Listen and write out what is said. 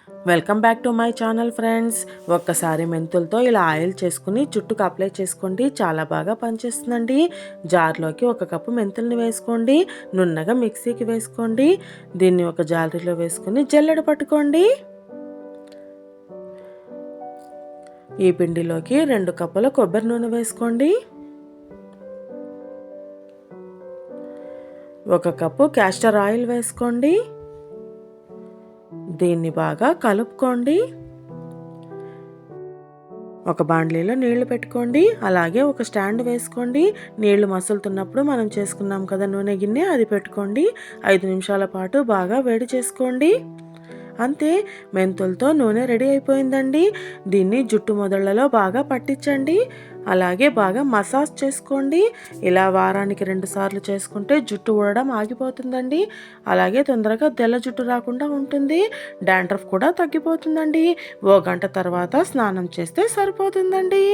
Welcome back to my channel friends. ఒక్కసారి మెంతులతో ఇలా oil చేసుకుని జుట్టుకు అప్లై చేసుకోండి, చాలా బాగా పనిచేస్తుందండి. జార్లోకి 1 కప్పు మెంతుల్ని వేసుకోండి, నున్నగా మిక్సీకి వేసుకోండి. దీన్ని ఒక జాలరీలో వేసుకుని జల్లెడ పట్టుకోండి. ఈ పిండిలోకి 2 కప్పుల కొబ్బరి నూనె వేసుకోండి, 1 కప్పు క్యాస్టర్ ఆయిల్ వేసుకోండి. దీన్ని బాగా కలుపుకోండి. ఒక బాండ్లీలో నీళ్లు పెట్టుకోండి, అలాగే ఒక స్టాండ్ వేసుకోండి. నీళ్లు మసులుతున్నప్పుడు మనం చేసుకున్నాం కదా నూనె గిన్నె, అది పెట్టుకోండి. 5 నిమిషాల పాటు బాగా వేడి చేసుకోండి. అంతే, మెంతులతో నూనె రెడీ అయిపోయిందండి. దీన్ని జుట్టు మొదళ్లలో బాగా పట్టించండి, అలాగే బాగా మసాజ్ చేసుకోండి. ఇలా వారానికి 2 సార్లు చేసుకుంటే జుట్టు ఊడడం ఆగిపోతుందండి. అలాగే తొందరగా తెల్ల జుట్టు రాకుండా ఉంటుంది. డాండ్రఫ్ కూడా తగ్గిపోతుందండి. 1 గంట తర్వాత స్నానం చేస్తే సరిపోతుందండి.